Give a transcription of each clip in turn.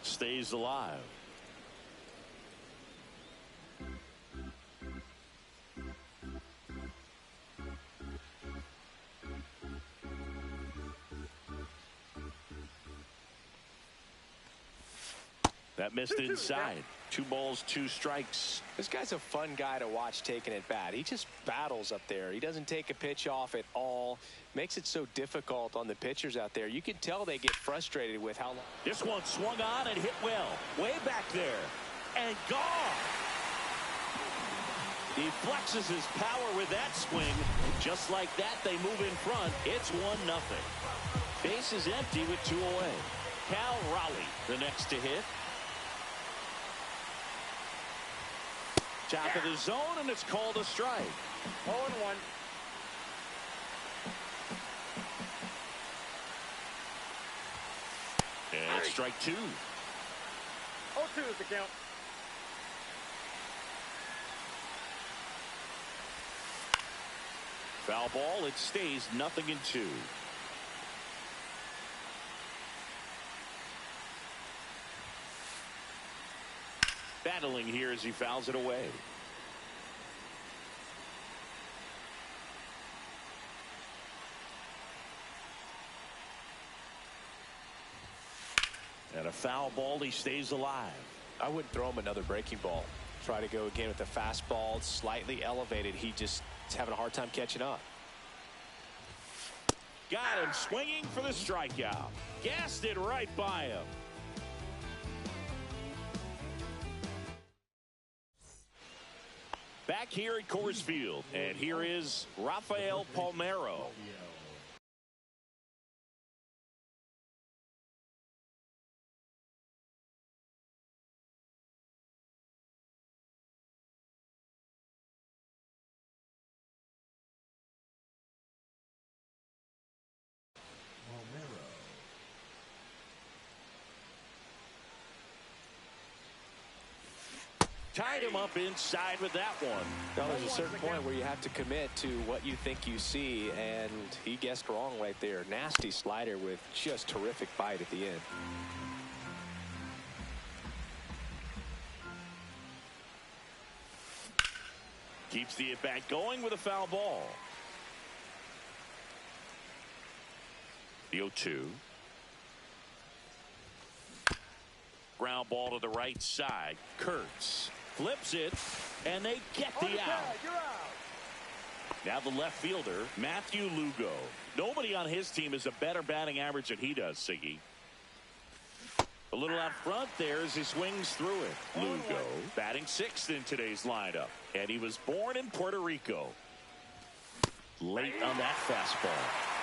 stays alive. That missed inside. 2 balls, 2 strikes. This guy's a fun guy to watch taking at bat. He just battles up there. He doesn't take a pitch off at all. Makes it so difficult on the pitchers out there. You can tell they get frustrated with how long. This one swung on and hit well. Way back there. And gone. He flexes his power with that swing. Just like that, they move in front. It's 1-0. Base is empty with 2 away. Cal Raleigh, the next to hit. Top of the zone, and it's called a strike. 0-1. And strike 2. 0-2 is the count. Foul ball. It stays 0-2. Battling here as he fouls it away. And a foul ball. He stays alive. I wouldn't throw him another breaking ball. Try to go again with the fastball, slightly elevated. He just is having a hard time catching up. Got him swinging for the strikeout. Gassed it right by him. Back here at Coors Field, and here is Rafael Palmeiro. Tied him up inside with that one. Now, there's a certain point where you have to commit to what you think you see, and he guessed wrong right there. Nasty slider with just terrific bite at the end. Keeps the at-bat going with a foul ball. The 0-2. Ground ball to the right side. Kurtz flips it, and they get the out. Now the left fielder, Matthew Lugo. Nobody on his team has a better batting average than he does, Siggy. A little out front there as he swings through it. Lugo batting 6th in today's lineup, and he was born in Puerto Rico. Late on that fastball.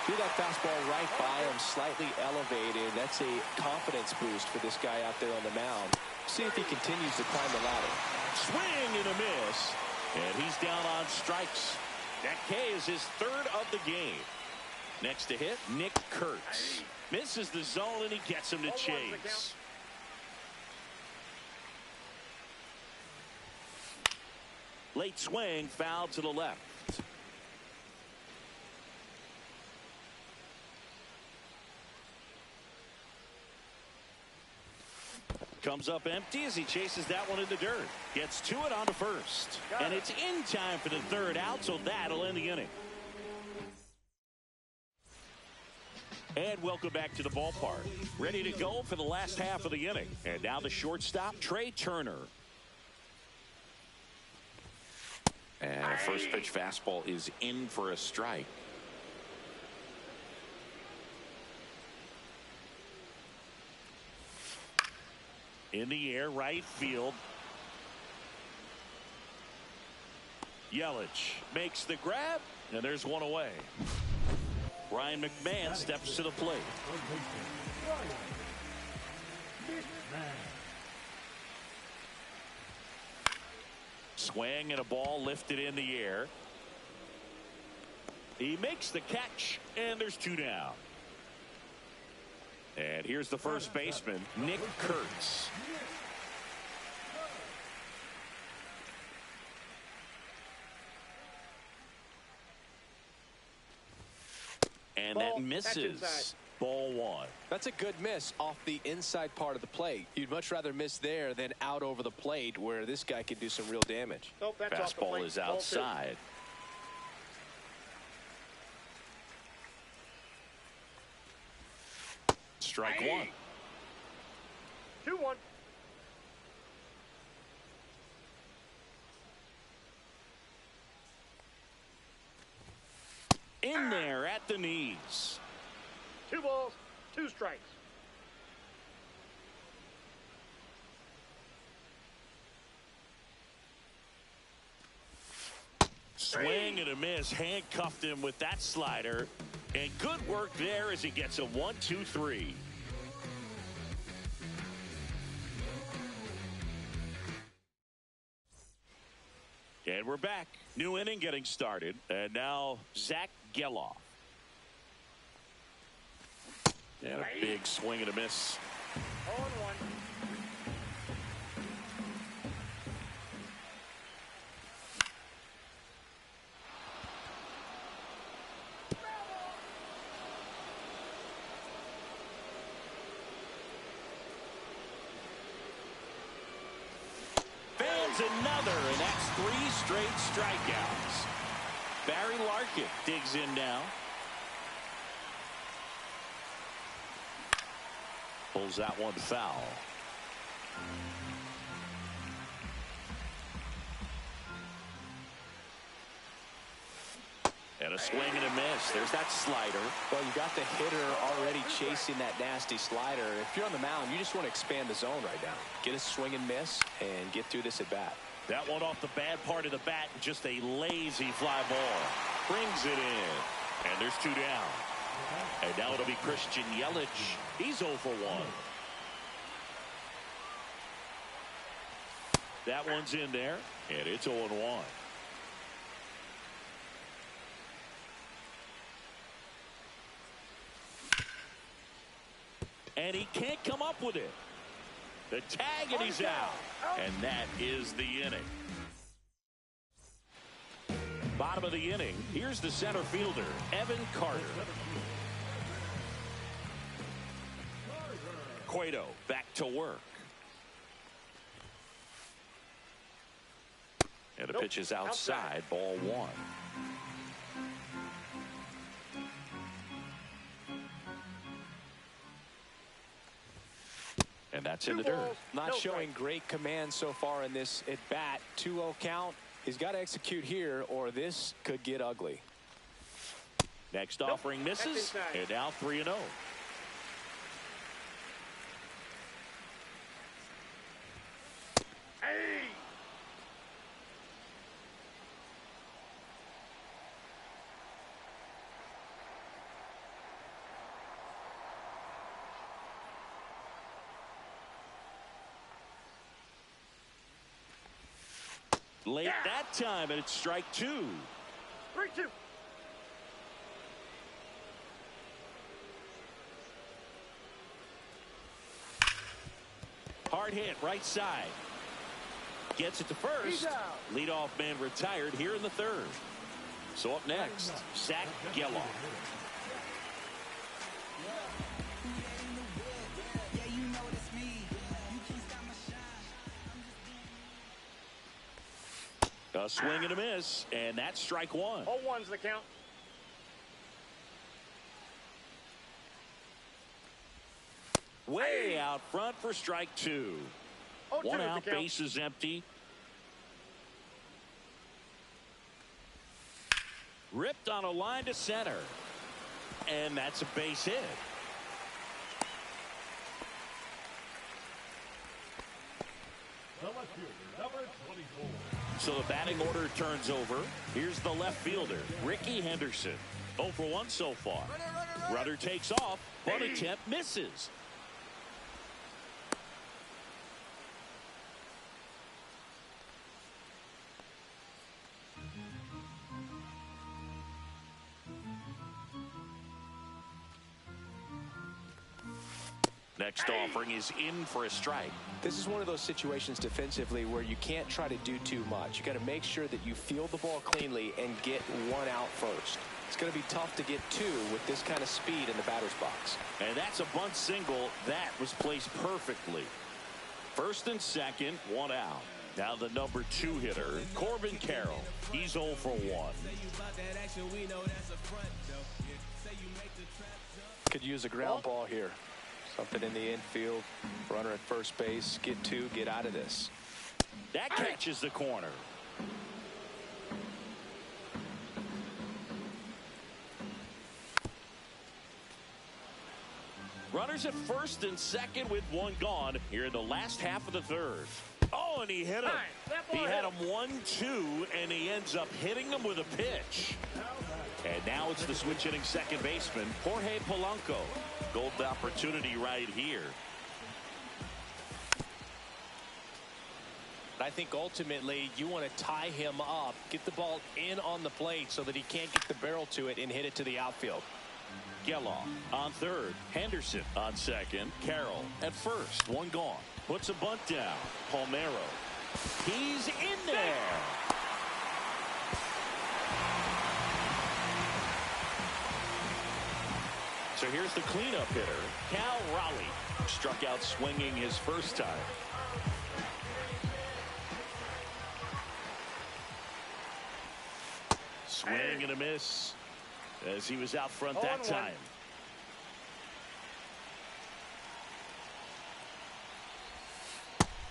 Threw that fastball right by him, slightly elevated. That's a confidence boost for this guy out there on the mound. See if he continues to climb the ladder. Swing and a miss, and he's down on strikes. That K is his 3rd of the game. Next to hit, Nick Kurtz. Misses the zone, and he gets him to chase. Late swing, foul to the left. Comes up empty as he chases that one in the dirt. Gets to it on to first. And it's in time for the 3rd out, so that'll end the inning. And welcome back to the ballpark. Ready to go for the last half of the inning. And now the shortstop, Trey Turner. And a first pitch fastball is in for a strike. In the air, right field. Yelich makes the grab, and there's one away. Ryan McMahon steps to the plate. Swing and a ball lifted in the air. He makes the catch, and there's 2 down. And here's the first baseman, Nick Kurtz. And that misses. Ball one. That's a good miss off the inside part of the plate. You'd much rather miss there than out over the plate where this guy can do some real damage. Nope, that's off the Fastball plate. is outside. Strike one. 2-1. In there at the knees. 2 balls, 2 strikes. Swing and a miss. Handcuffed him with that slider. And good work there as he gets a 1-2-3. And we're back. New inning getting started. And now Zach Geloff. And a big swing and a miss. 0-1. Another, and that's 3 straight strikeouts. Barry Larkin digs in now. Pulls that one foul. And a swing and a miss. There's that slider. Well, you got the hitter already chasing that nasty slider. If you're on the mound, you just want to expand the zone right now. Get a swing and miss and get through this at bat. That one off the bad part of the bat. Just a lazy fly ball. Brings it in. And there's 2 down. And now it'll be Christian Yelich. He's 0 for 1. That one's in there. And it's 0-1. And he can't come up with it. The tag, and he's out. And that is the inning. Bottom of the inning. Here's the center fielder, Evan Carter. Cueto back to work. And the pitch is outside. Ball one. And that's in the dirt. Not showing great command so far in this at bat. 2-0 count. He's got to execute here or this could get ugly. Next offering misses. And now 3-0. Late that time, and it's strike 2. 3-2. Hard hit, right side. Gets it to first. Leadoff man retired here in the 3rd. So up next, Zach Geloff. A swing and a miss, and that's strike 1. 0-1's the count. Way out front for strike 2. 1 out, base is empty. Ripped on a line to center. And that's a base hit. So the batting order turns over. Here's the left fielder, Ricky Henderson. 0 for 1 so far. Runner takes off. Bunt attempt misses. Next offering is in for a strike. This is one of those situations defensively where you can't try to do too much. You got to make sure that you field the ball cleanly and get 1 out first. It's going to be tough to get two with this kind of speed in the batter's box. And that's a bunt single that was placed perfectly. First and second, one out. Now the number 2 hitter, Corbin Carroll. He's 0 for 1. Could use a ground ball here. Something in the infield. Runner at first base. Get two. Get out of this. That catches the corner. Runners at first and second with one gone here in the last half of the third. Oh, and he hit him. He had him 1-2, and he ends up hitting him with a pitch. And now it's the switch hitting second baseman, Jorge Polanco. Golden opportunity right here. I think ultimately you want to tie him up, get the ball in on the plate so that he can't get the barrel to it and hit it to the outfield. Geloff on third. Henderson on second. Carroll at first. One gone. Puts a bunt down. Palmeiro. He's in there. So here's the cleanup hitter, Cal Raleigh. Struck out swinging his first time. Swing and a miss as he was out front that time.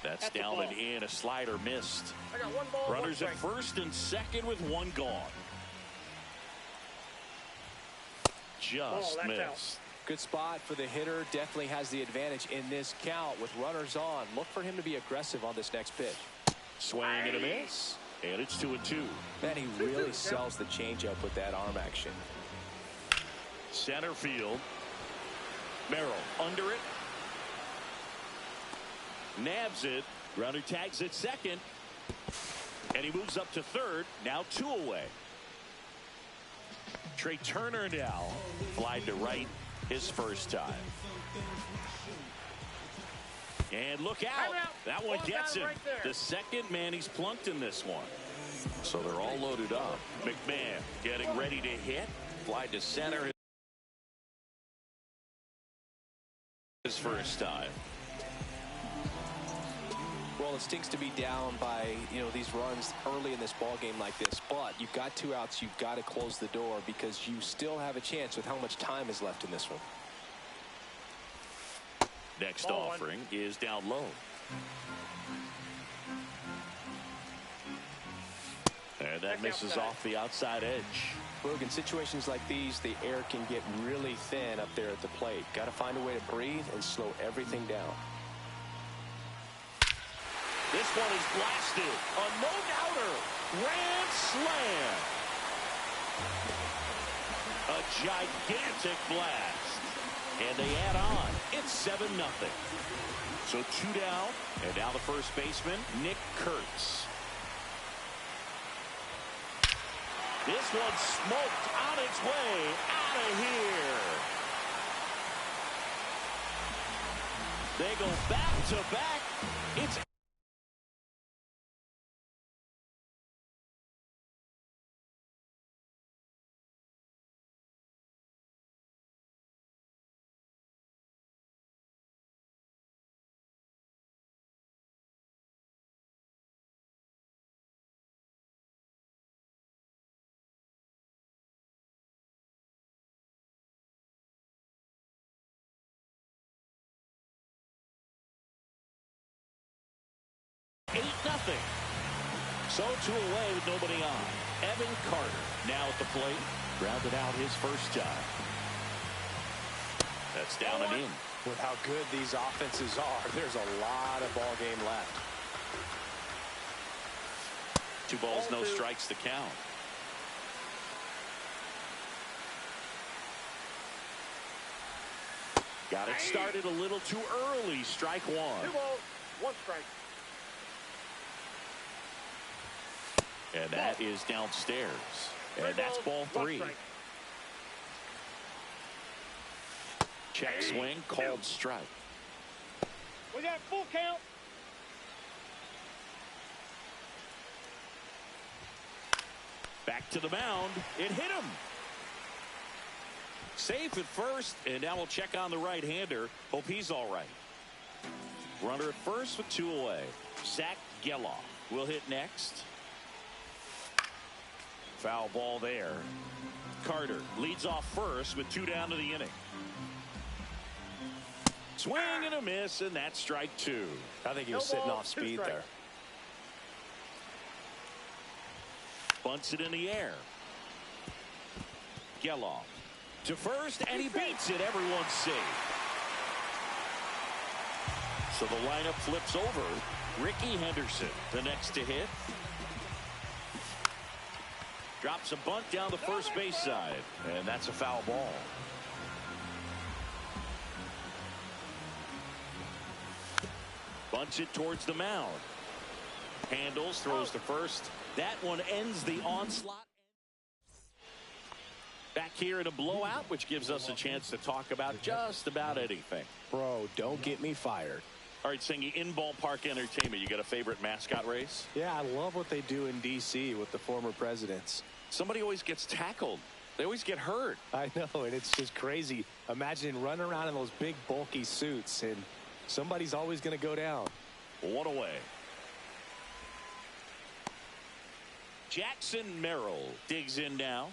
That's down and in. A slider missed. I got one ball, runners at first and second with one gone. Just missed. Out. Good spot for the hitter. Definitely has the advantage in this count with runners on. Look for him to be aggressive on this next pitch. Swing and a miss. And it's 2-2. Man, he really sells the changeup with that arm action. Center field. Merrill under it. Nabs it. Runner tags at second. And he moves up to third. Now 2 away. Trey Turner now. Fly to right his first time. And look out. That one gets him. Right, the second man he's plunked in this one. So they're all loaded up. McMahon getting ready to hit. Fly to center his first time. Well, it stinks to be down by, these runs early in this ball game like this, but you've got 2 outs. You've got to close the door because you still have a chance with how much time is left in this one. Next offering is down low. And that misses off the outside edge. Look, in situations like these, the air can get really thin up there at the plate. Got to find a way to breathe and slow everything down. This one is blasted. A no-doubter. Grand slam. A gigantic blast. And they add on. It's 7-0. So 2 down. And now the first baseman, Nick Kurtz. This one smoked on its way out of here. They go back to back. It's nothing. So 2 away with nobody on. Evan Carter now at the plate. Grounded out his first time. That's down and in. With how good these offenses are, there's a lot of ball game left. 2 balls, no strikes to count. Got it started a little too early. Strike 1. 2 balls, 1 strike. And that is downstairs. And that's ball 3. Check swing, called strike. We got full count. Back to the mound. It hit him. Safe at first, and now we'll check on the right-hander. Hope he's all right. Runner at first with 2 away. Zach Geloff will hit next. Foul ball there. Carter leads off first with 2 down to the inning. Swing and a miss, and that's strike 2. I think he was sitting off speed there. Bunts it in the air. Geloff to first, and he beats it. Everyone's safe. So the lineup flips over. Rickey Henderson, the next to hit. Drops a bunt down the first base side, and that's a foul ball. Bunts it towards the mound. Handles, throws to first. That one ends the onslaught. Back here in a blowout, which gives us a chance to talk about just about anything. Bro, don't get me fired. All right, Singy, in ballpark entertainment, you got a favorite mascot race? Yeah, I love what they do in D.C. with the former presidents. Somebody always gets tackled. They always get hurt. I know, and it's just crazy. Imagine running around in those big, bulky suits, and somebody's always going to go down. 1 away. Jackson Merrill digs in now.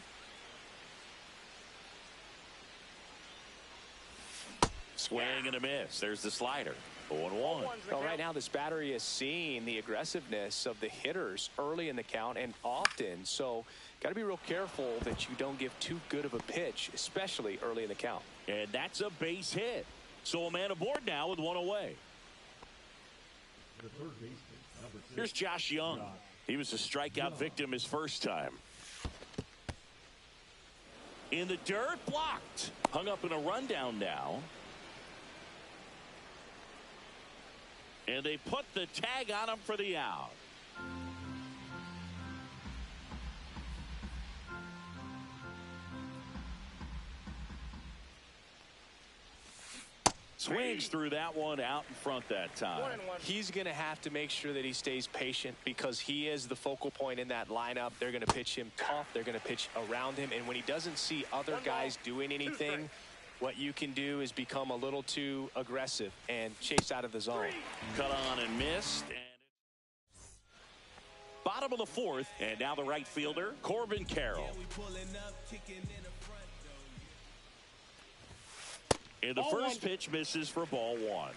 Swing and a miss. There's the slider. 0-1. Well, right now this battery is seeing the aggressiveness of the hitters early in the count and often. So got to be real careful that you don't give too good of a pitch, especially early in the count. And that's a base hit. So a man aboard now with 1 away. Here's Josh Young. He was a strikeout victim his first time. In the dirt, blocked. Hung up in a rundown now. And they put the tag on him for the out. Swings through that one out in front that time. He's going to have to make sure that he stays patient because he is the focal point in that lineup. They're going to pitch him tough. They're going to pitch around him. And when he doesn't see other guys doing anything, what you can do is become a little too aggressive and chase out of the zone. Cut on and missed. And bottom of the 4th, and now the right fielder, Corbin Carroll. And the first pitch misses for ball 1.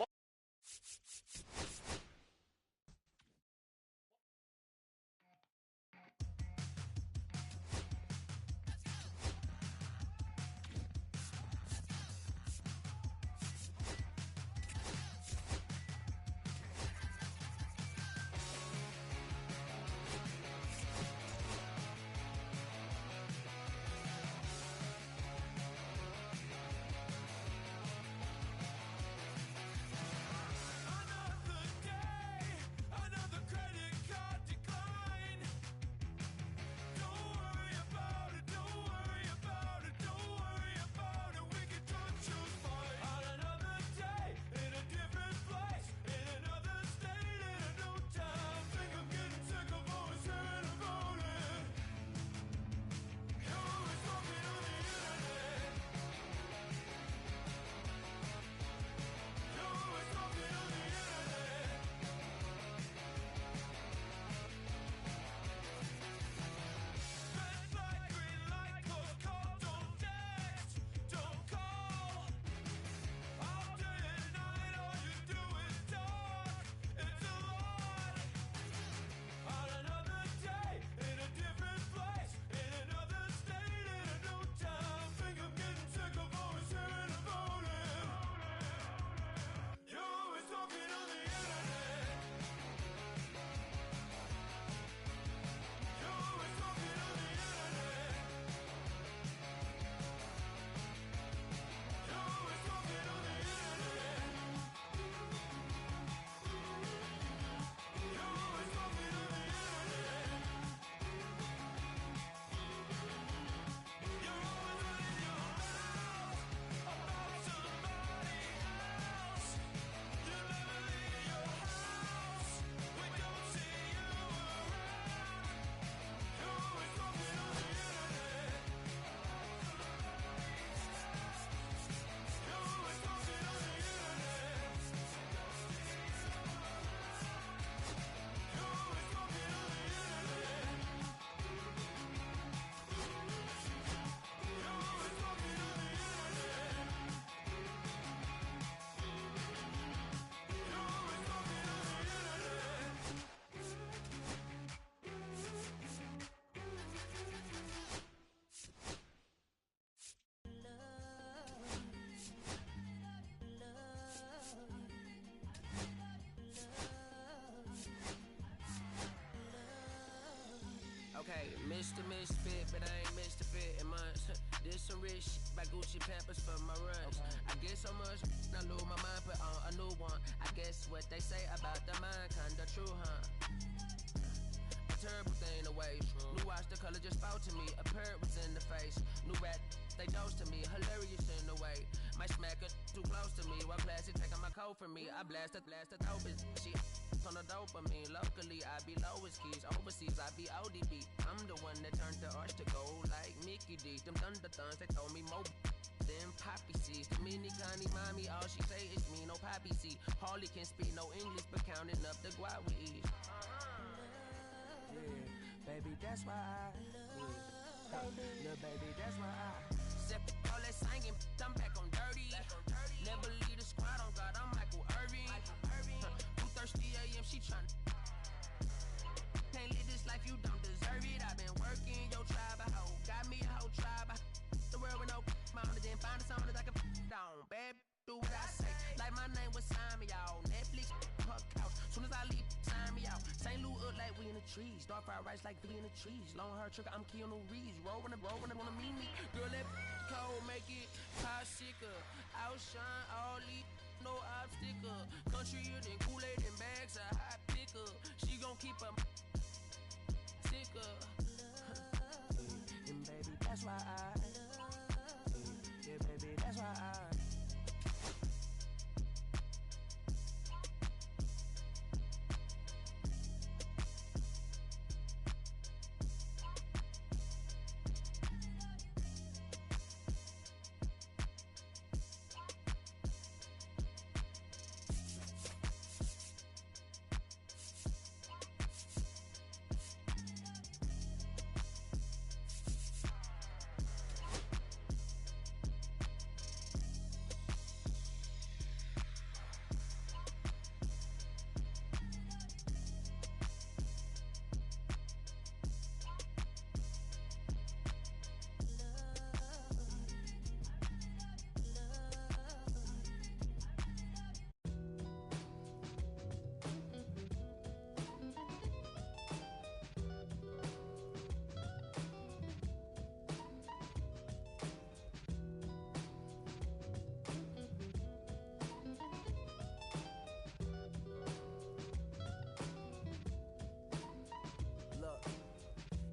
Okay, Mr. Misfit, but I ain't Mr. Fit in months. This some rich shit by Gucci Pampers for my runs. I get so much, I lose my mind, put on a new one. I guess what they say about the mind, kinda true, huh? A terrible thing away. New watch, the color just spoke to me. A parrot was in the face. New rat, they dose to me. Hilarious in the way. My smacker too close to me. While classic taking my coat from me. I blasted dope. She on the dopamine. Locally, I be lowest keys. Overseas, I be ODB. I'm the one that turned the arch to gold like Mickey D. Them thunder thuns, they told me more than poppy seeds. The mini Connie mommy, all she say is me, no poppy seed. Harley can speak no English, but counting up the guap with ease. Yeah, baby, that's why I little baby, that's why I set all that singing, I'm back on dirty. Never leave the squad on God, I'm Michael Irving. 2:30 a.m. she tryna. Can't live this life, you don't deserve it. I've been working, your tribe a hoe. Got me a whole tribe. The world with no mountain, then find a song that I can down. Bad, do what I say. Like my name was sign me out. Netflix, her couch. Soon as I leave, sign me out. St. Louis up like we in the trees. Dark fried rice like we in the trees. Long hair trigger, I'm Keanu Reeves. Rolling, wanna meet me. Girl, that cold make it hot sicker. Outshine all these. No obstacle. Countryer than Kool-Aid and bags a hot picker. She gon' keep her sicker. And baby, that's why yeah, baby, that's why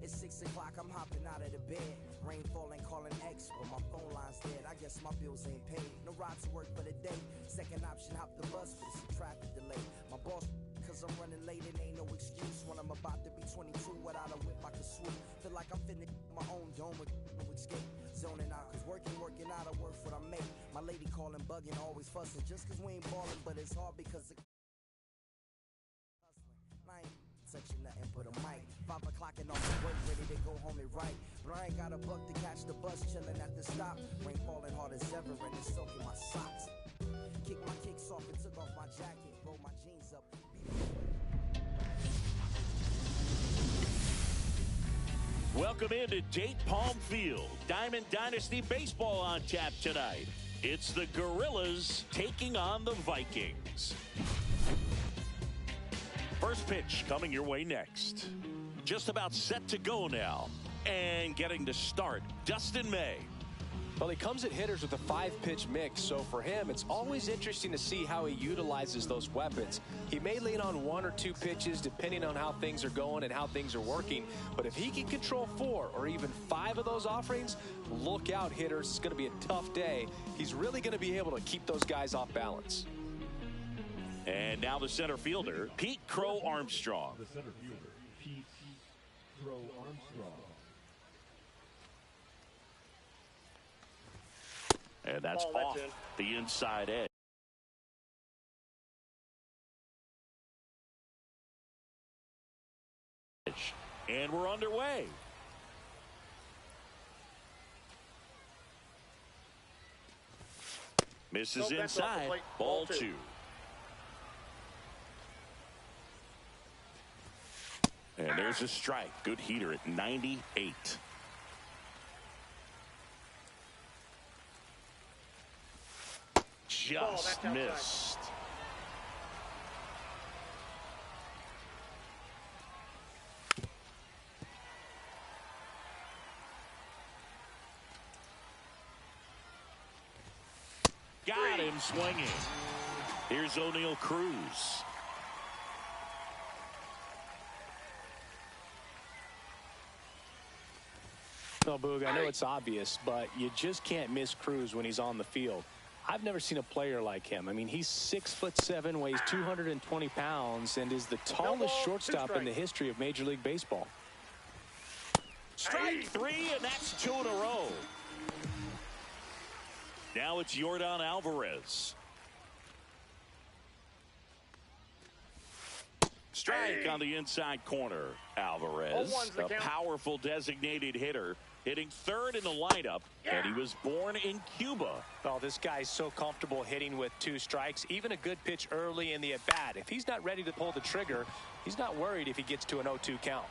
It's 6 o'clock, I'm hopping out of the bed. Rain falling, calling X, but my phone line's dead. I guess my bills ain't paid. No ride to work for the day. Second option, hop the bus, but it's a traffic delay. My boss, cause I'm running late, it ain't no excuse. When I'm about to be 22, without a whip, I can swoop. Feel like I'm finna my own dome with no escape. Zoning out, cause working out, I work what I make. My lady calling, bugging, always fussing. Just cause we ain't ballin', but it's hard because it I ain't touching nothing but a mic. 5 o'clock and off the work, ready to go home and write. But I ain't got a buck to catch the bus, chilling at the stop. Rain falling hard as ever and it's soaking my socks. Kick my kicks off and took off my jacket, roll my jeans up. Welcome into Date Palm Field. Diamond Dynasty Baseball on tap tonight. It's the Gorillas taking on the Vikings. First pitch coming your way next. Just about set to go now. And getting to start, Dustin May. Well, he comes at hitters with a 5-pitch mix, so for him, it's always interesting to see how he utilizes those weapons. He may lean on 1 or 2 pitches depending on how things are going and how things are working, but if he can control 4 or even 5 of those offerings, look out, hitters. It's going to be a tough day. He's really going to be able to keep those guys off balance. And now the center fielder, Pete Crow Armstrong. The center fielder, Pete Crow Armstrong. And that's off the inside edge. And we're underway. Misses inside. Ball 2. And there's a strike. Good heater at 98. Just missed. Got him swinging. Here's O'Neal Cruz. No, Boog, I know it's obvious, but you just can't miss Cruz when he's on the field. I've never seen a player like him. I mean, he's 6'7", weighs 220 pounds, and is the tallest shortstop in the history of Major League Baseball. Strike three, and that's 2 in a row. Now it's Yordan Alvarez. Strike on the inside corner. Alvarez, a powerful designated hitter, hitting third in the lineup, and he was born in Cuba. Well, this guy's so comfortable hitting with 2 strikes, even a good pitch early in the at-bat. If he's not ready to pull the trigger, he's not worried if he gets to an 0-2 count.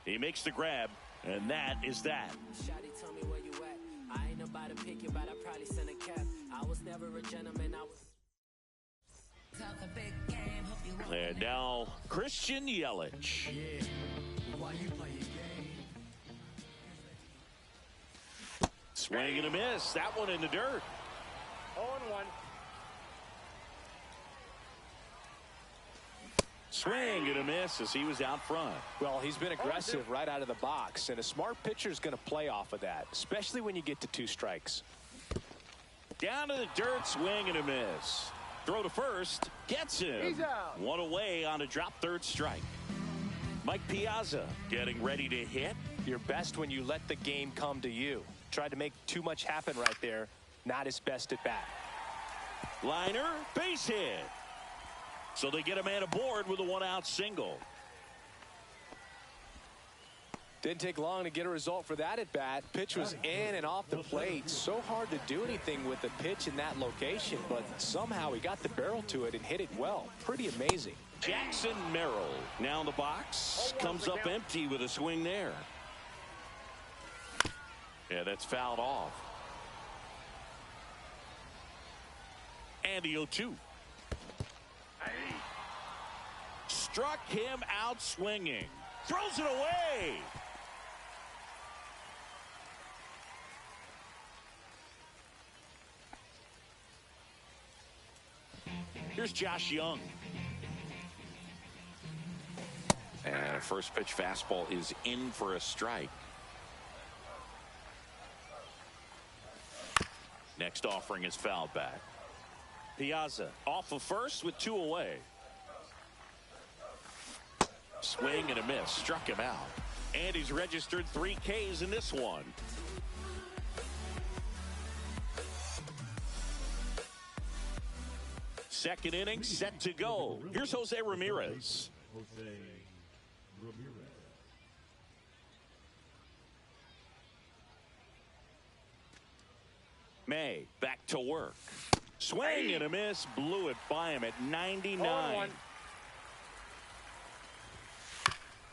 He makes the grab, and that is that. Shawty, tell me where you at. I ain't about to pick you, but I probably send a cap. I was never a gentleman. I was. And now Christian Yelich. Swing and a miss. That one in the dirt. 0-1. Swing and a miss as he was out front. Well, he's been aggressive right out of the box, and a smart pitcher is going to play off of that, especially when you get to 2 strikes. Down to the dirt, swing and a miss. Throw to first, gets him. He's out. 1 away on a drop third strike. Mike Piazza getting ready to hit. You're best when you let the game come to you. Tried to make too much happen right there. Not his best at bat. Liner, base hit. So they get a man aboard with a 1-out single. Didn't take long to get a result for that at bat. Pitch was in and off the plate. So hard to do anything with the pitch in that location, but somehow he got the barrel to it and hit it well. Pretty amazing. Jackson Merrill now in the box. Comes up empty with a swing there. Yeah, that's fouled off. And the 0-2. Struck him out swinging. Throws it away. Here's Josh Young. And first pitch fastball is in for a strike. Next offering is fouled back. Piazza off of first with 2 away. Swing and a miss. Struck him out. And he's registered 3 Ks in this one. Second inning set to go. Here's Jose Ramirez. Jose Ramirez. May back to work. Swing and a miss. Blew it by him at 99.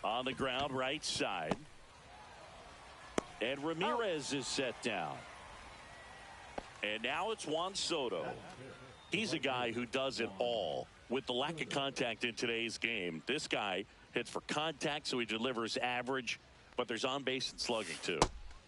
On the ground right side. And Ramirez is set down. And now it's Juan Soto. He's a guy who does it all. With the lack of contact in today's game, this guy hits for contact, so he delivers average, but there's on base and slugging too.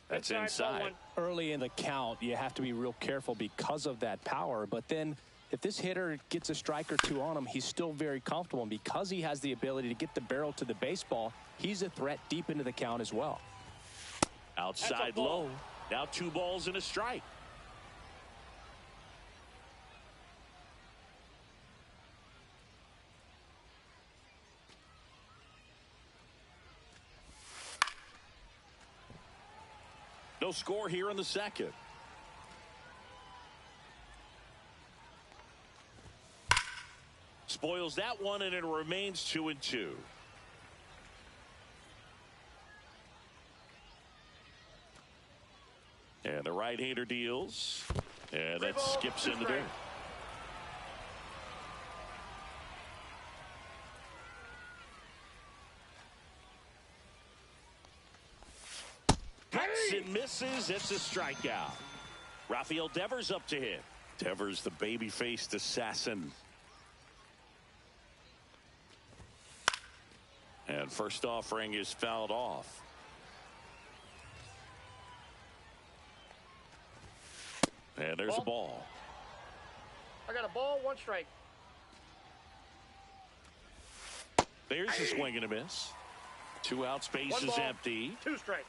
That's inside. Early in the count, you have to be real careful because of that power, but then if this hitter gets a strike or 2 on him, he's still very comfortable, and because he has the ability to get the barrel to the baseball, he's a threat deep into the count as well. Outside low. Now 2 balls and a strike. No score here in the second. Spoils that one, and it remains 2-2. And the right-hander deals. And that skips in the dirt. Hits and misses. It's a strikeout. Rafael Devers up to hit. Devers, the baby-faced assassin. And first offering is fouled off. And there's a ball. I got a ball, 1 strike. There's a swing and a miss. 2 outs, base is empty. 2 strikes.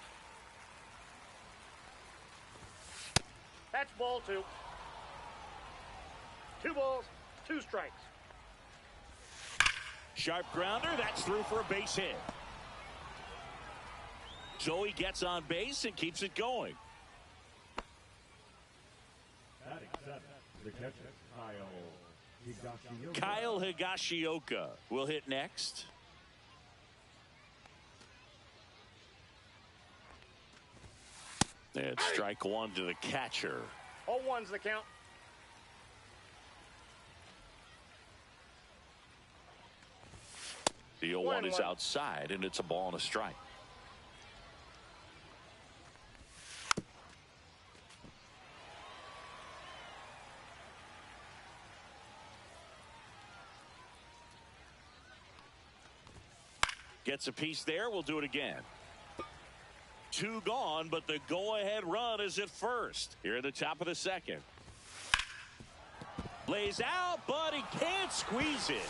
That's ball 2. 2 balls, 2 strikes. Sharp grounder. That's through for a base hit. So he gets on base and keeps it going. Batting 7, the catcher, Kyle Higashioka. Kyle Higashioka will hit next. And strike 1 to the catcher. 0-1's the count. The 0-1 is outside, and it's a ball and a strike. Gets a piece there. We'll do it again. 2 gone, but the go-ahead run is at first. Here at the top of the second. Lays out, but he can't squeeze it.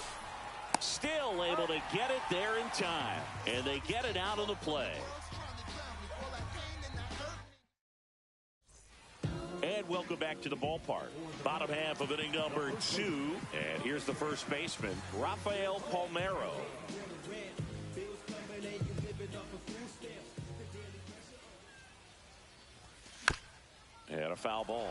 Still able to get it there in time. And they get it out of the play. And welcome back to the ballpark. Bottom half of inning number 2. And here's the first baseman, Rafael Palmeiro. And a foul ball.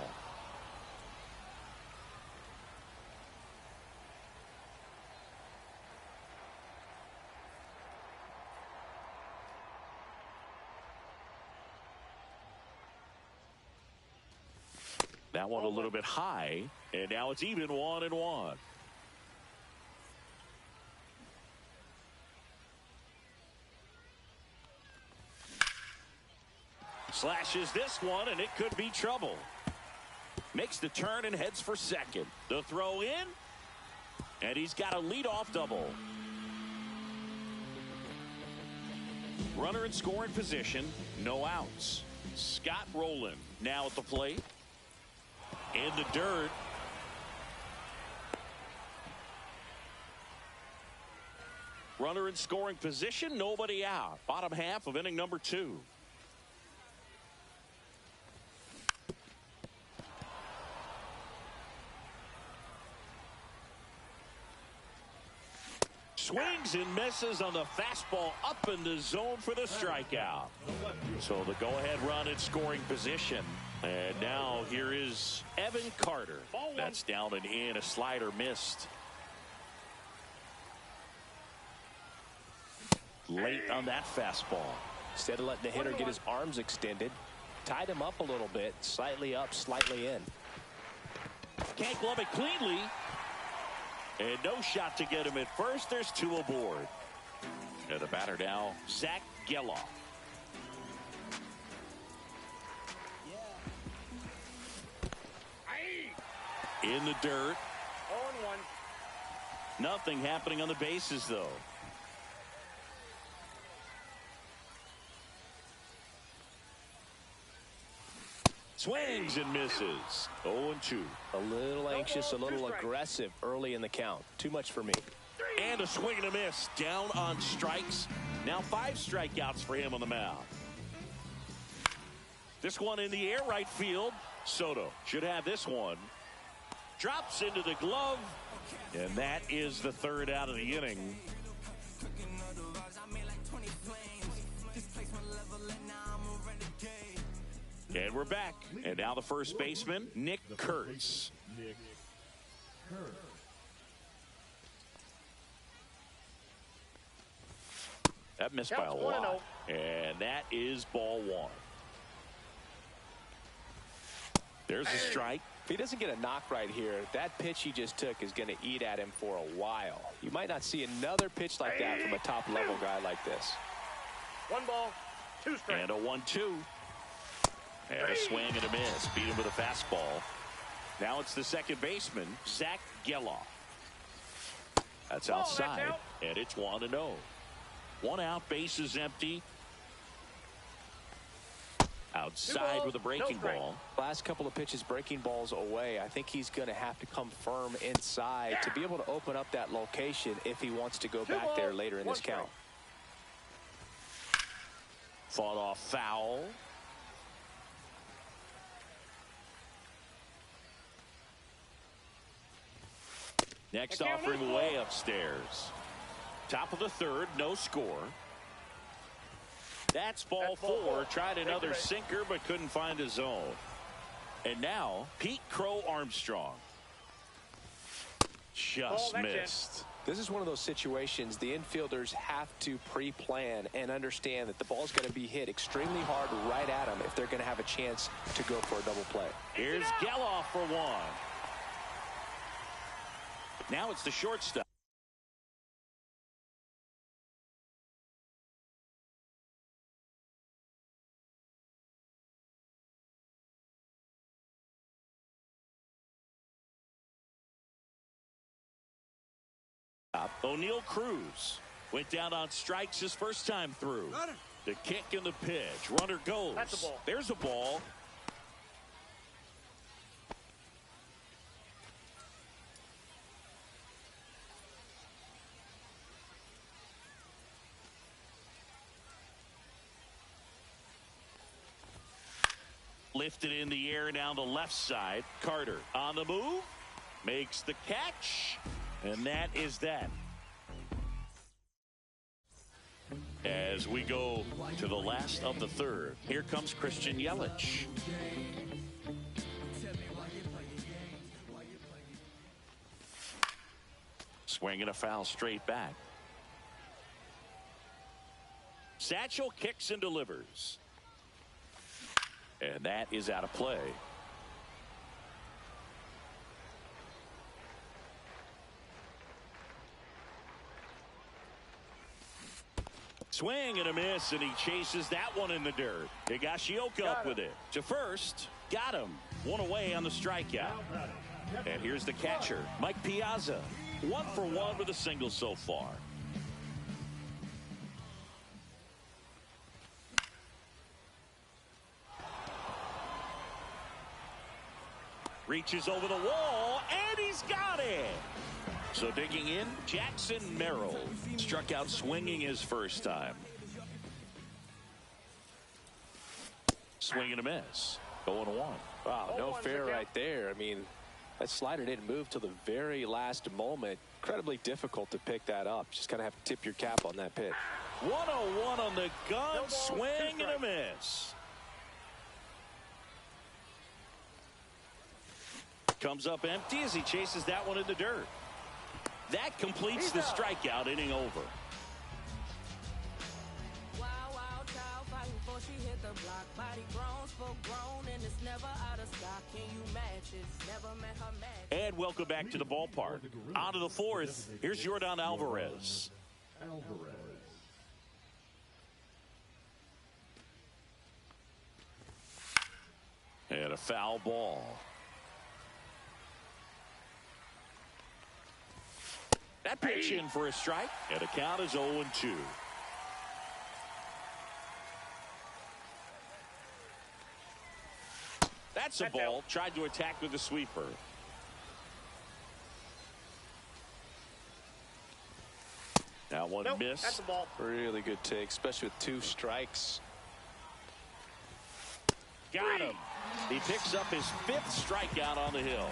That one a little bit high, and now it's even 1-1. Slashes this one, and it could be trouble. Makes the turn and heads for second. The throw in, and he's got a leadoff double. Runner in scoring position, no outs. Scott Rowland now at the plate. In the dirt. Runner in scoring position, nobody out. Bottom half of inning number 2. Swings and misses on the fastball up in the zone for the strikeout. So the go-ahead run in scoring position. And now here is Evan Carter. That's down and in. A slider missed. Late on that fastball. Instead of letting the hitter get his arms extended, tied him up a little bit. Slightly up, slightly in. Can't glove it cleanly. And no shot to get him at first. There's 2 aboard. And the batter now, Zach Geloff. In the dirt. 0-1. Nothing happening on the bases, though. Swings and misses. 0-2. A little anxious, a little aggressive early in the count. Too much for me. And a swing and a miss. Down on strikes. Now 5 strikeouts for him on the mound. This one in the air, right field. Soto should have this one. Drops into the glove. And that is the 3rd out of the inning. And we're back. And now the first baseman, Nick Kurtz. That missed by a lot. And that is ball 1. There's a strike. If he doesn't get a knock right here, that pitch he just took is going to eat at him for a while. You might not see another pitch like that from a top-level guy like this. 1 ball, 2 strikes. And a 1-2. And a swing and a miss. Beat him with a fastball. Now it's the second baseman, Zach Geloff. That's outside. That's out. And it's 1-0. 1 out, base is empty. Outside with a breaking ball. Last couple of pitches breaking balls away. I think he's going to have to come firm inside to be able to open up that location if he wants to go back there later in this count. Fought off foul. Next offering way upstairs. Top of the third, no score. That's ball four. Tried another sinker, but couldn't find a zone. And now, Pete Crow Armstrong. Just missed. This is one of those situations the infielders have to pre-plan and understand that the ball's going to be hit extremely hard right at them if they're going to have a chance to go for a double play. Here's Geloff for one. Now it's the shortstop. O'Neal Cruz went down on strikes his first time through. The kick and the pitch. Runner goes. That's a ball. There's a ball. Lifted in the air down the left side. Carter on the move. Makes the catch. And that is that. As we go to the last of the third, here comes Christian Yelich. Swinging a foul straight back. Satchel kicks and delivers. And that is out of play. Swing and a miss, and he chases that one in the dirt. Higashioka up with it. To first. Got him. One away on the strikeout. And here's the catcher, Mike Piazza. 1 for 1 with a single so far. Reaches over the wall, and he's got it. So digging in, Jackson Merrill struck out swinging his first time. Swing and a miss. 0-1. Wow, no fair right there. I mean, that slider didn't move till the very last moment. Incredibly difficult to pick that up. Just kind of have to tip your cap on that pitch. 1-0-1 on the gun. Swing and a miss. Comes up empty as he chases that one in the dirt. That completes the strikeout inning over. And welcome back to the ballpark. On to the fourth. Here's Yordan Alvarez. And a foul ball. That pitch in for a strike, and the count is 0-2. That's a ball. Tried to attack with a sweeper. That one missed. That's a ball. Really good take, especially with 2 strikes. Got him. He picks up his 5th strikeout on the hill.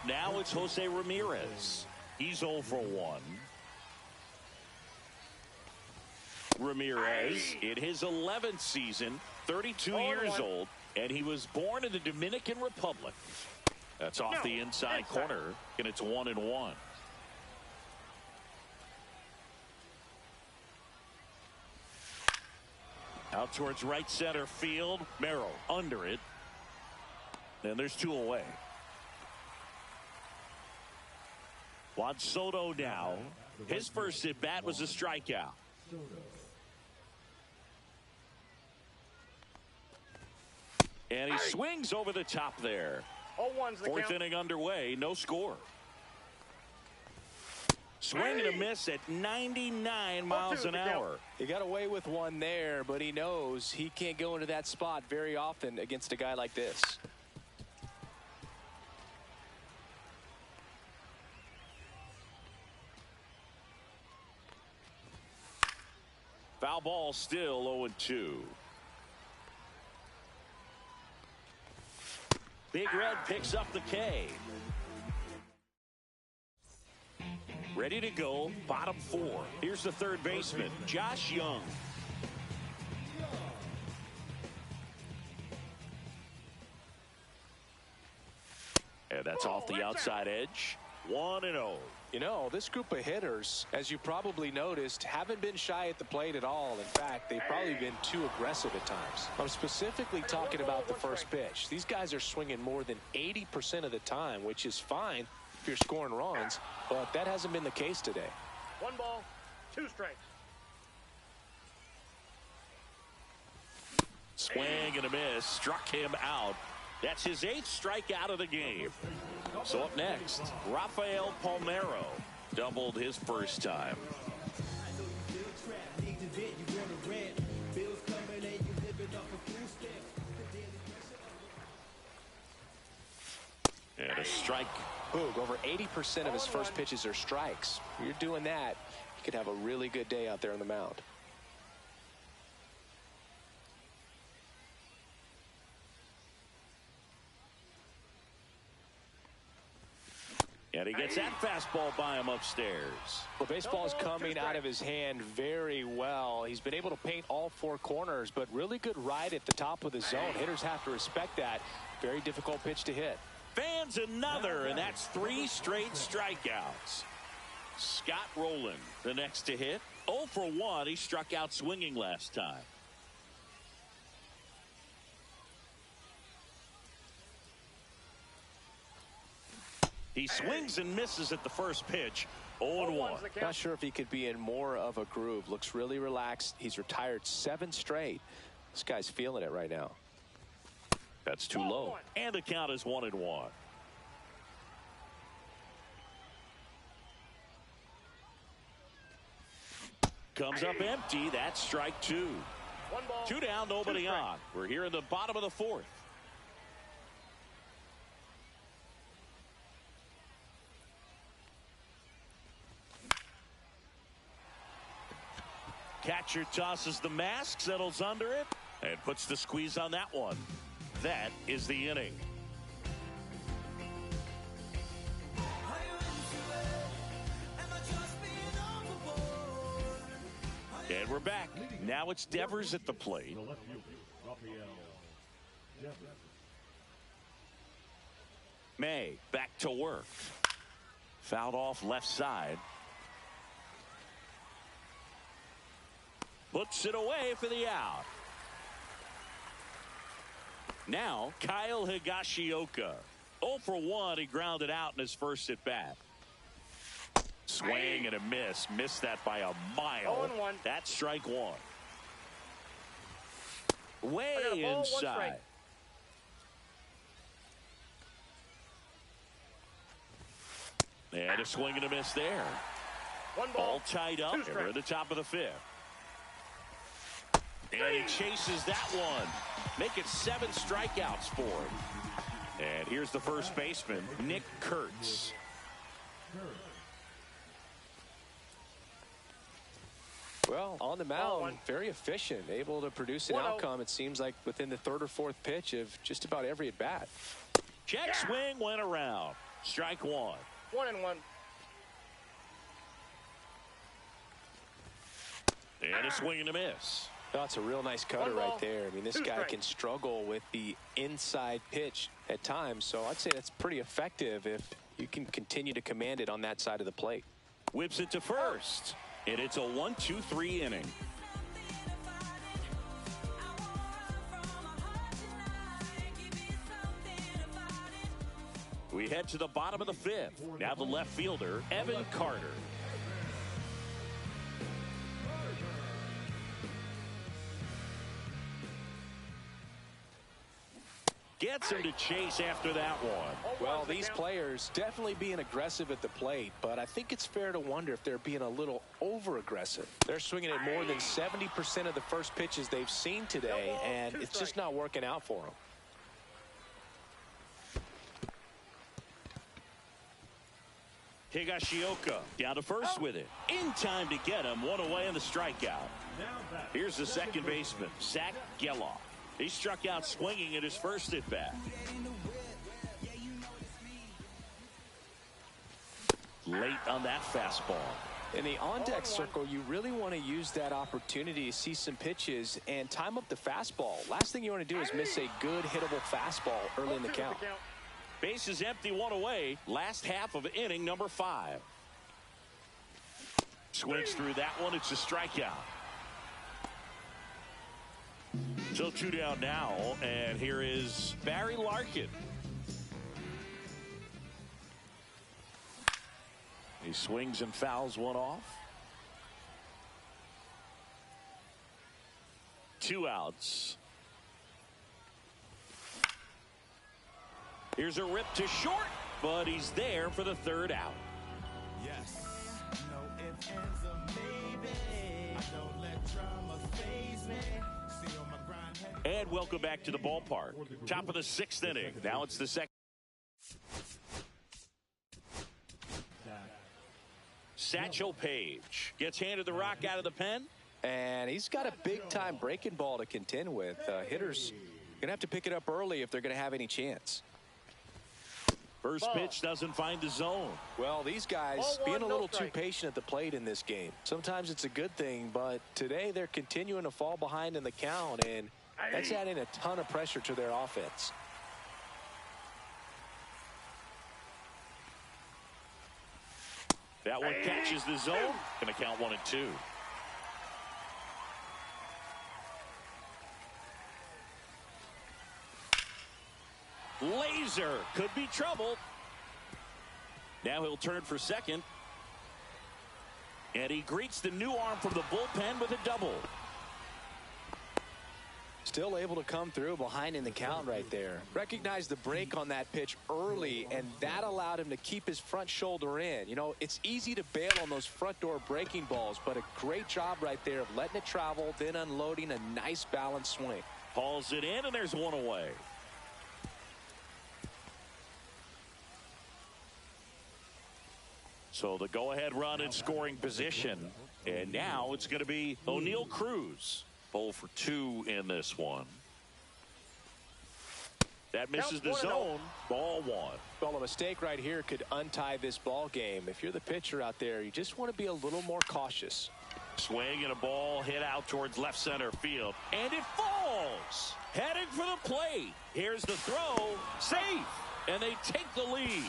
Now it's Jose Ramirez. He's 0 for 1. Ramirez in his 11th season, 32 years old, and he was born in the Dominican Republic. That's off the inside corner, and it's 1-1. Out towards right center field. Merrill under it. And there's 2 away. Juan Soto now. His first at bat was a strikeout. And he swings over the top there. 0-1's the count. 4th inning underway, no score. Swing and a miss at 99 miles an hour. He got away with one there, but he knows he can't go into that spot very often against a guy like this. Foul ball, still 0-2. Big Red picks up the K. Ready to go, bottom 4. Here's the third baseman, Josh Young. And that's off the outside edge. 1-0. You know, this group of hitters, as you probably noticed, haven't been shy at the plate at all. In fact, they've probably been too aggressive at times. I'm specifically talking about the first pitch. These guys are swinging more than 80% of the time, which is fine if you're scoring runs, but that hasn't been the case today. 1 ball, 2 strikes. Swing and a miss, struck him out. That's his 8th strikeout of the game. So up next, Rafael Palmeiro doubled his first time. And a strike. Boog, over 80% of his first pitches are strikes. If you're doing that, you could have a really good day out there on the mound. And he gets that fastball by him upstairs. The baseball is coming out of his hand very well. He's been able to paint all 4 corners, but really good ride at the top of the zone. Hitters have to respect that. Very difficult pitch to hit. Fans another, and that's 3 straight strikeouts. Scott Rowland, the next to hit. 0 for 1. He struck out swinging last time. He swings and misses at the first pitch. 0-1. Not sure if he could be in more of a groove. Looks really relaxed. He's retired 7 straight. This guy's feeling it right now. That's too low. And the count is 1-1. Comes up empty. That's strike 2. 1 ball, 2 down, nobody on. We're here in the bottom of the 4th. Catcher tosses the mask, settles under it, and puts the squeeze on that one. That is the inning. And we're back. Now it's Devers at the plate. May back to work. Fouled off left side. Puts it away for the out. Now Kyle Higashioka. 0 for 1. He grounded out in his first at bat. Swing and a miss. Missed that by a mile. 0-1. That's strike 1. Way ball, inside. And a swing and a miss there. 1 ball, All tied up. 2 And we're at the top of the 5th. And he chases that one. Make it 7 strikeouts for him. And here's the first baseman, Nick Kurtz. Well, on the mound, very efficient, able to produce an outcome, it seems like, within the 3rd or 4th pitch of just about every at bat. Check swing went around. Strike 1. 1-1. And a swing and a miss. That's a real nice cutter right there. I mean, this guy can struggle with the inside pitch at times, so I'd say that's pretty effective if you can continue to command it on that side of the plate. Whips it to first, and it's a 1-2-3 inning. We head to the bottom of the 5th. Now the left fielder, Evan Carter. Gets him to chase after that one. Well, these players definitely being aggressive at the plate, but I think it's fair to wonder if they're being a little over-aggressive. They're swinging at more than 70% of the first pitches they've seen today, and it's just not working out for them. Higashioka down to first with it. In time to get him. One away on the strikeout. Here's the second baseman, Zach Geloff. He struck out swinging at his first at-bat. Late on that fastball. In the on-deck circle, you really want to use that opportunity to see some pitches and time up the fastball. Last thing you want to do is miss a good hittable fastball early in the count. Base is empty, one away. Last half of inning number 5. Swings through that one. It's a strikeout. So 2 down now, and here is Barry Larkin. He swings and fouls one off. 2 outs. Here's a rip to short, but he's there for the 3rd out. Yes. No ifs, ands, or maybe. I don't let drama faze me. See on my grind. And welcome back to the ballpark. Top of the 6th inning. Now it's the second. Satchel Paige gets handed the rock out of the pen. And he's got a big-time breaking ball to contend with. Hitters going to have to pick it up early if they're going to have any chance. First pitch doesn't find the zone. Well, these guys being a little too patient at the plate in this game. Sometimes it's a good thing, but today they're continuing to fall behind in the count, and that's adding a ton of pressure to their offense. That one catches the zone. Going to count 1 and 2. Laser could be trouble. Now he'll turn for second. And he greets the new arm from the bullpen with a double. Still able to come through behind in the count right there. Recognized the break on that pitch early, and that allowed him to keep his front shoulder in. You know, it's easy to bail on those front door breaking balls, but a great job right there of letting it travel, then unloading a nice balanced swing. Hauls it in, and there's 1 away. So the go-ahead run in scoring position. And now it's going to be O'Neal Cruz. 0 for 2 in this one. That misses the zone. Ball 1. Well, a mistake right here could untie this ball game. If you're the pitcher out there, you just want to be a little more cautious. Swing and a ball hit out towards left center field. And it falls. Heading for the plate. Here's the throw. Safe. And they take the lead.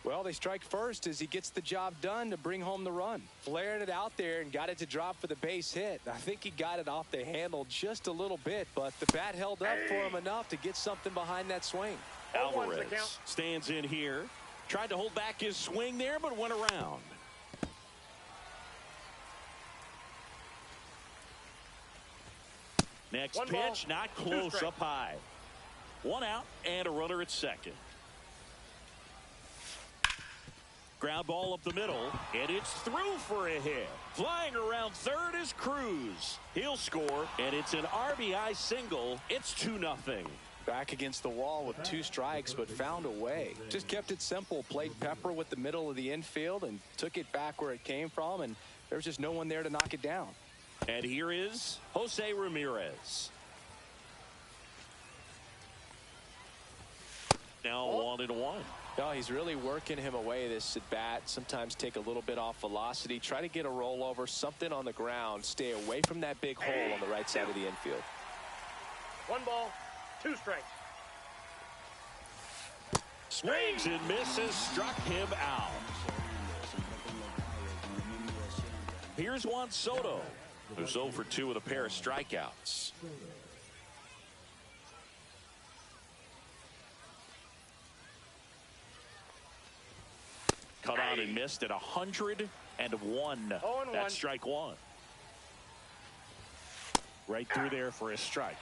Well, they strike first as he gets the job done to bring home the run. Flared it out there and got it to drop for the base hit. I think he got it off the handle just a little bit, but the bat held up for him enough to get something behind that swing. Alvarez stands in here. Tried to hold back his swing there, but went around. Next pitch, not close, up high. 1 out and a runner at second. Ground ball up the middle, and it's through for a hit. Flying around third is Cruz. He'll score, and it's an RBI single. It's 2-0. Back against the wall with 2 strikes, but found a way. Just kept it simple. Played pepper with the middle of the infield and took it back where it came from, and there was just no one there to knock it down. And here is Jose Ramirez. Now 1-1. No, he's really working him away this at bat. Sometimes take a little bit off velocity. Try to get a rollover, something on the ground. Stay away from that big hole on the right side of the infield. 1 ball, 2 strikes. Swings and misses, struck him out. Here's Juan Soto, who's 0 for 2 with a pair of strikeouts. Cut on and missed at 101. That's strike 1. Right through there for a strike.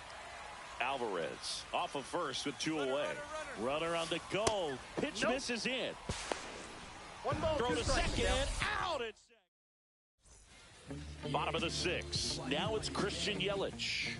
Alvarez off of first with 2 away. Runner on the go. Pitch misses in. 1 ball, Throw 2 to strikes. second. Out at second. Bottom of the 6th. Now it's Christian Yelich.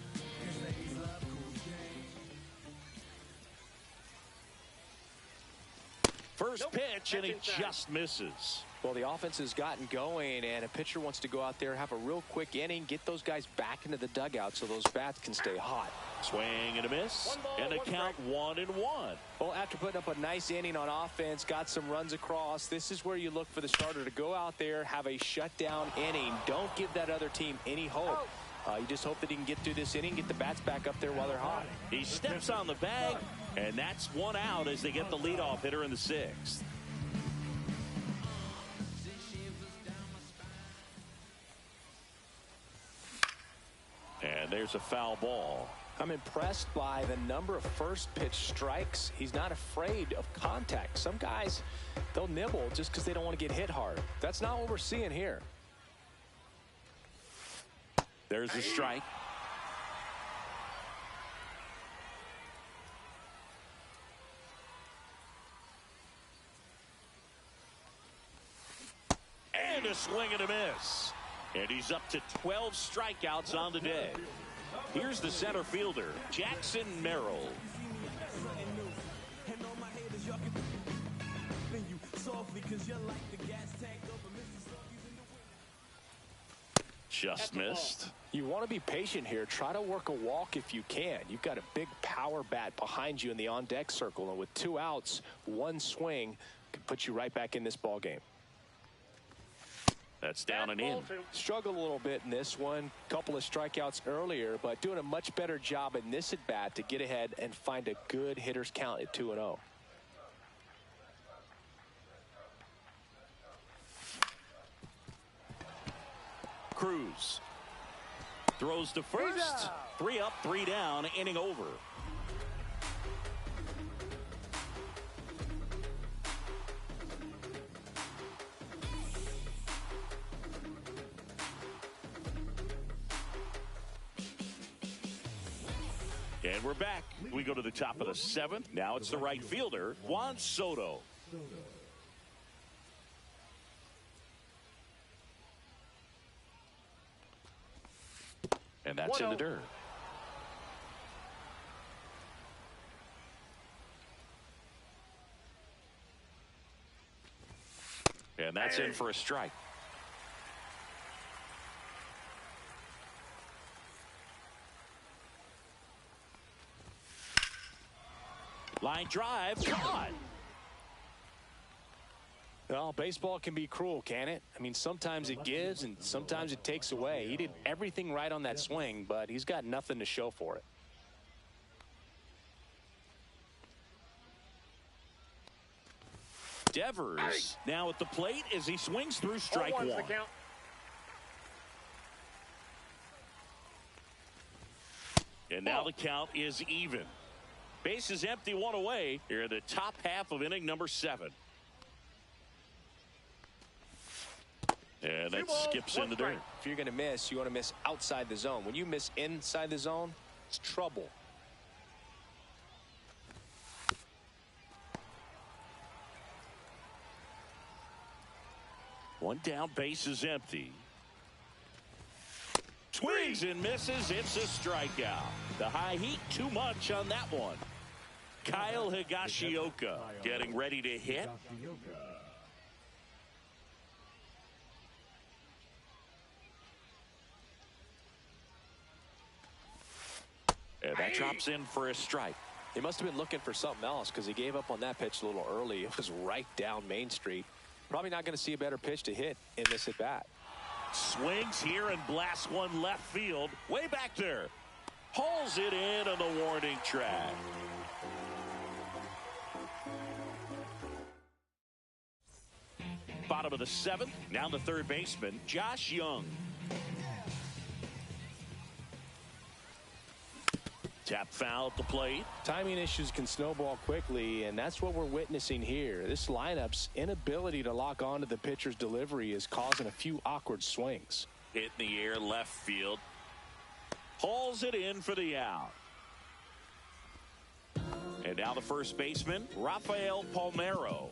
First pitch, and he just misses. Well, the offense has gotten going, and a pitcher wants to go out there, have a real quick inning, get those guys back into the dugout so those bats can stay hot. Swing and a miss, and a count 1-1. Well, after putting up a nice inning on offense, got some runs across, this is where you look for the starter to go out there, have a shutdown inning. Don't give that other team any hope. You just hope that he can get through this inning, get the bats back up there while they're hot. He steps on the bag, and that's 1 out as they get the leadoff hitter in the 6th. And there's a foul ball. I'm impressed by the number of first pitch strikes. He's not afraid of contact. Some guys, they'll nibble just because they don't want to get hit hard. That's not what we're seeing here. There's a strike. And a swing and a miss. And he's up to 12 strikeouts on the day. Here's the center fielder, Jackson Merrill. Just missed. You want to be patient here. Try to work a walk if you can. You've got a big power bat behind you in the on-deck circle, and with 2 outs, 1 swing could put you right back in this ball game. That's down and in. Struggled a little bit in this one. Couple of strikeouts earlier, but doing a much better job in this at-bat to get ahead and find a good hitter's count at 2-0. Cruz throws to first. 3 up, 3 down, inning over. And we're back. We go to the top of the 7th. Now it's the right fielder, Juan Soto. And that's in the dirt. And that's in for a strike. Line drive, caught. Well, baseball can be cruel, can it? I mean, sometimes it gives and sometimes it takes away. He did everything right on that swing, but he's got nothing to show for it. Devers now at the plate as he swings through strike 1. And now the count is even. Bases empty, 1 away. Here in the top half of inning number 7. And that skips in the dirt. If you're going to miss, you want to miss outside the zone. When you miss inside the zone, it's trouble. One down, base is empty. Swings and misses. It's a strikeout. The high heat, too much on that one. Kyle Higashioka getting ready to hit. And that drops in for a strike. He must have been looking for something else because he gave up on that pitch a little early. It was right down Main Street. Probably not going to see a better pitch to hit in this at bat. Swings here and blasts one left field. Way back there. Hauls it in on the warning track. Bottom of the 7th. Now the third baseman, Josh Young. Tap foul at the plate. Timing issues can snowball quickly, and that's what we're witnessing here. This lineup's inability to lock onto the pitcher's delivery is causing a few awkward swings. Hit in the air left field. hauls it in for the out. And now the first baseman, Rafael Palmeiro.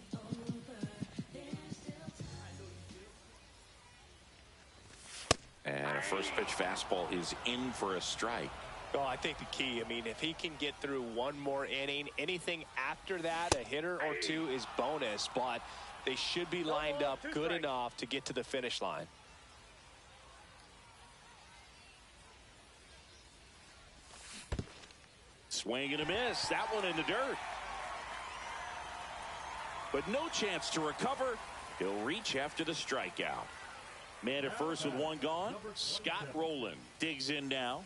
And a first pitch fastball is in for a strike. Well, I think the key, I mean, if he can get through one more inning, anything after that, a hitter or two is bonus, but they should be lined up good enough to get to the finish line. Swing and a miss. That one in the dirt. But no chance to recover. He'll reach after the strikeout. Man at first with one gone. Scott Rowland digs in now.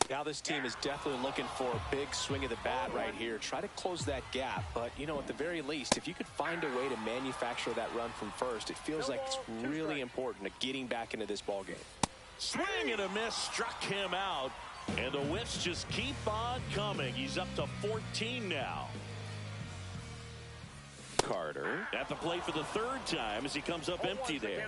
Now this team is definitely looking for a big swing of the bat right here. Try to close that gap. But, you know, at the very least, if you could find a way to manufacture that run from first, it feels like it's really important to getting back into this ball game. Swing and a miss struck him out. And the whiffs just keep on coming. He's up to 14 now. Carter at the plate for the third time as he comes up empty there.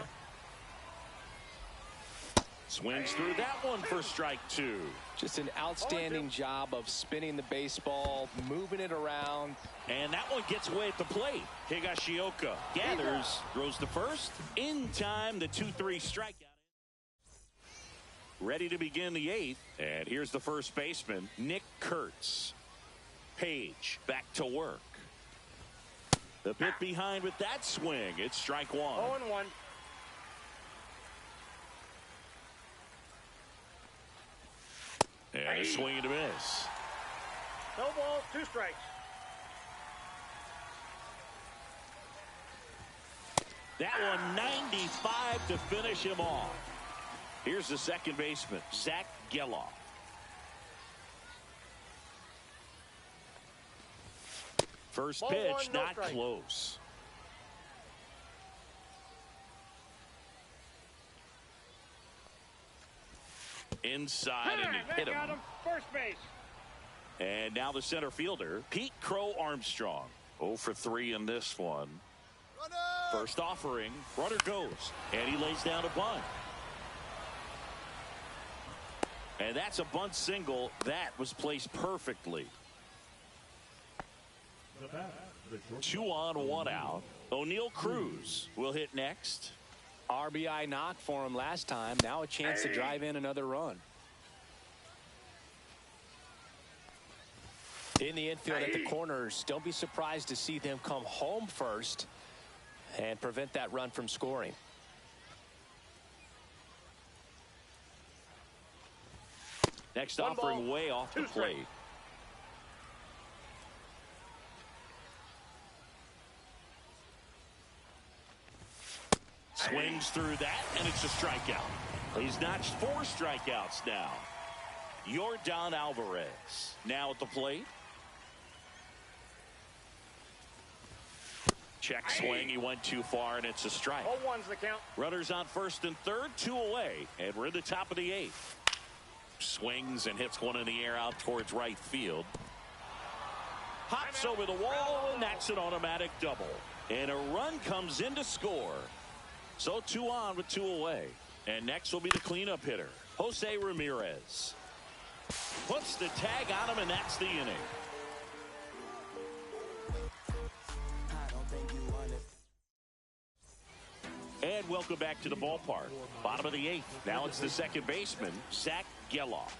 Swings through that one for strike two. Just an outstanding job of spinning the baseball, moving it around. And that one gets away at the plate. Higashioka gathers, throws to first. In time, the 2-3 strikeout. Ready to begin the eighth. And here's the first baseman, Nick Kurtz. Page back to work. The pit behind with that swing. It's strike one. 0-1. And a swing and a miss. No balls, 2 strikes. That one 95 to finish him off. Here's the second baseman, Zach Geloff. First Ball pitch, one, no not strike. close. Inside and it hit Got him. him. First base. And now the center fielder, Pete Crow Armstrong. 0 for 3 in this one. First offering, runner goes, and he lays down a bunt. And that's a bunt single that was placed perfectly. 2 on, 1 out. O'Neal Cruz will hit next. RBI knock for him last time. Now a chance to drive in another run. In the infield at the corners, don't be surprised to see them come home first and prevent that run from scoring. Next offering way off the plate. Swings through that, and it's a strikeout. He's notched 4 strikeouts now. Yordan Alvarez now at the plate. Check swing. He went too far, and it's a strike. 0-1's the count. Runners on first and third, 2 away, and we're in the top of the 8th. Swings and hits one in the air out towards right field. Hops over the wall, and that's an automatic double. And a run comes in to score. So 2 on with 2 away. And next will be the cleanup hitter, Jose Ramirez. Puts the tag on him, and that's the inning. And welcome back to the ballpark. Bottom of the 8th. Now it's the second baseman, Zach Geloff.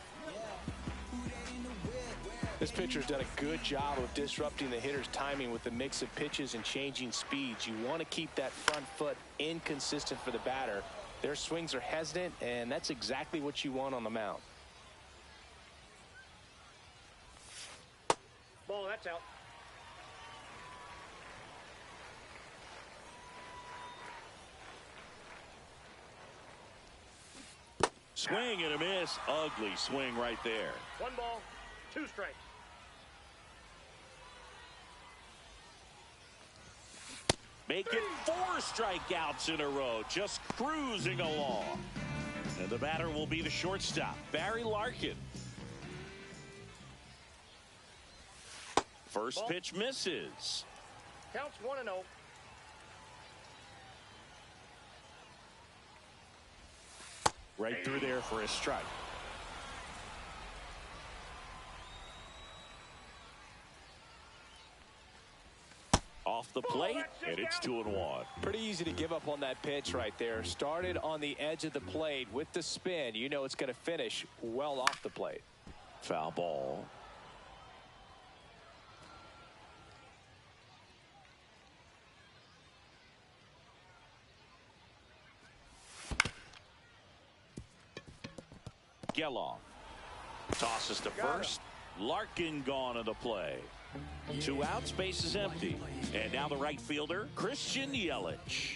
This pitcher's done a good job of disrupting the hitter's timing with the mix of pitches and changing speeds. You want to keep that front foot inconsistent for the batter. Their swings are hesitant, and that's exactly what you want on the mound. Ball, that's out. Swing and a miss. Ugly swing right there. 1 ball, 2 strikes. Make it 4 strikeouts in a row. Just cruising along. And the batter will be the shortstop, Barry Larkin. First pitch misses. Counts 1-0. Right through there for a strike. Off the plate, and it's 2-1. Pretty easy to give up on that pitch right there. Started on the edge of the plate with the spin. You know it's going to finish well off the plate. Foul ball. Geloff tosses to first. Larkin gone on the play. 2 outs, base is empty. And now the right fielder, Christian Yelich.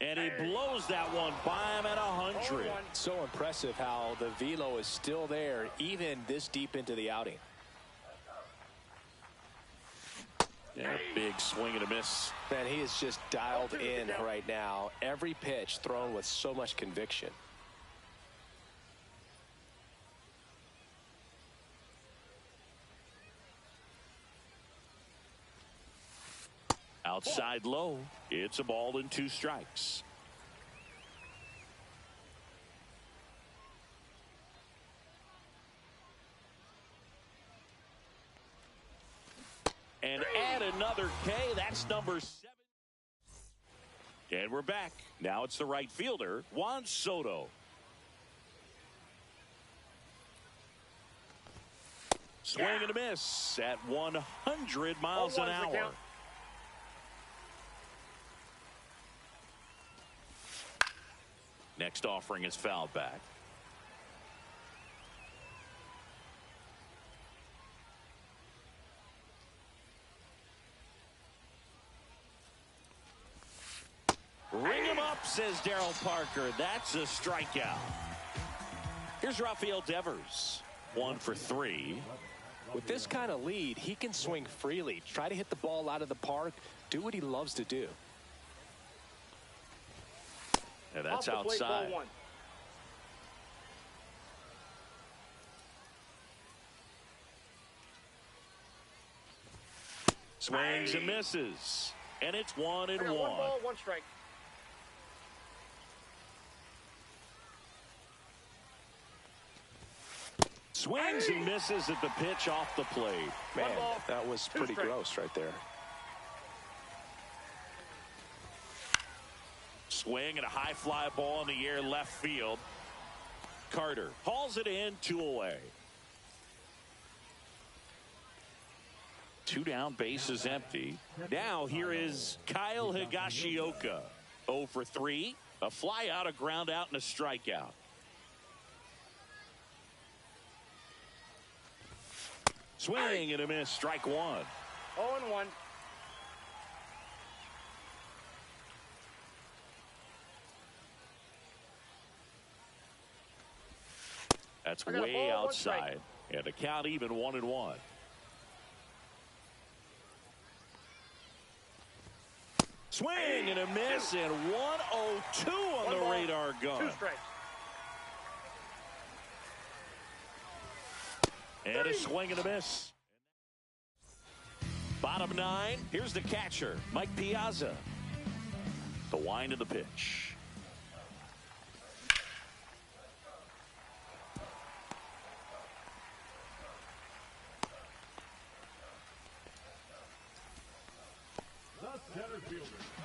And he blows that one by him at 100. So impressive how the velo is still there even this deep into the outing. Yeah, big swing and a miss. Man, he is just dialed in right now. Every pitch thrown with so much conviction. Outside low. It's a ball and 2 strikes. And add another K. That's number 7. And we're back. Now it's the right fielder, Juan Soto. Swing and a miss at 100 miles an hour. Next offering is fouled back. Ring him up, says Daryl Parker. That's a strikeout. Here's Rafael Devers. 1 for 3. With this kind of lead, he can swing freely, try to hit the ball out of the park, do what he loves to do. And that's outside. Swings and misses. And it's 1-1. 1 ball, 1 strike. Swings and misses at the pitch off the plate. Man, that was pretty gross right there. Swing and a high fly ball in the air left field. Carter hauls it in, 2 away. 2 down, base is empty. Now here is Kyle Higashioka. 0 for 3. A fly out, a ground out, and a strikeout. Swing and a miss, strike 1. 0-1. That's way outside. And the count even 1-1. Swing and a miss, and 102 on the radar gun. 2 strikes. And a swing and a miss. Bottom 9. Here's the catcher, Mike Piazza. The wind of the pitch.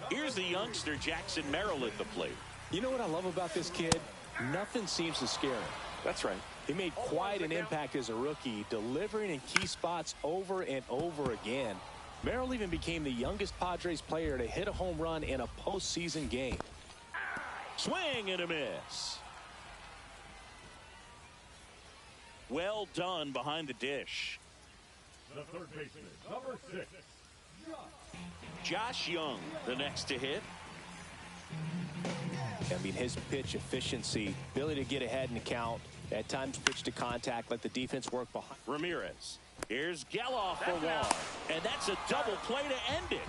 Here's the youngster, Jackson Merrill, at the plate. You know what I love about this kid? Nothing seems to scare him. That's right. He made quite an impact as a rookie, delivering in key spots over and over again. Merrill even became the youngest Padres player to hit a home run in a postseason game. Swing and a miss. Well done behind the dish. The third baseman, number 6. Josh Young, the next to hit. I mean, his pitch efficiency, ability to get ahead in the count, at times pitch to contact, let the defense work behind. Ramirez. Here's Geloff for 1. And that's a double play to end it.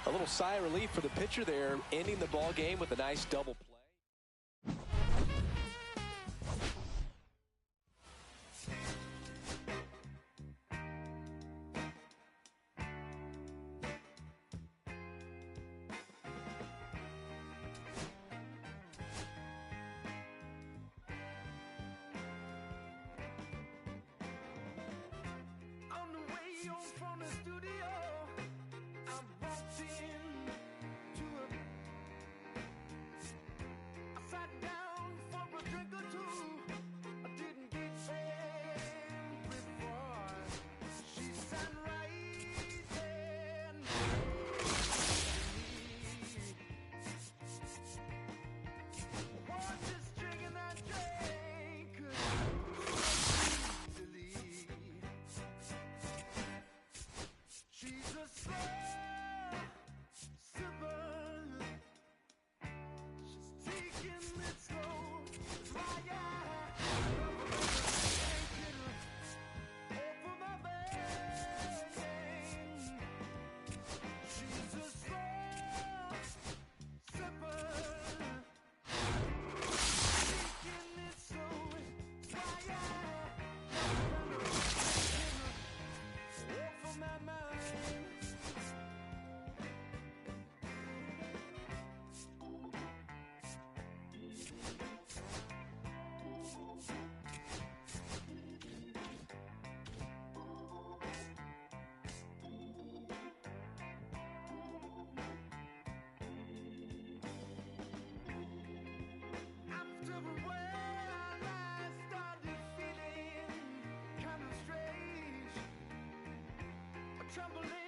A little sigh of relief for the pitcher there, ending the ball game with a nice double play. into it. I sat down for a drink or two. I didn't get angry before she sat right there next to me. Was just drinking that drink easily. She's a slow sipper. She's taking it slow. That's why I take it over my veins. She's a slow sipper. Taking it slow. That's why I over my mind. After a while, I started feeling kind of strange, a trembling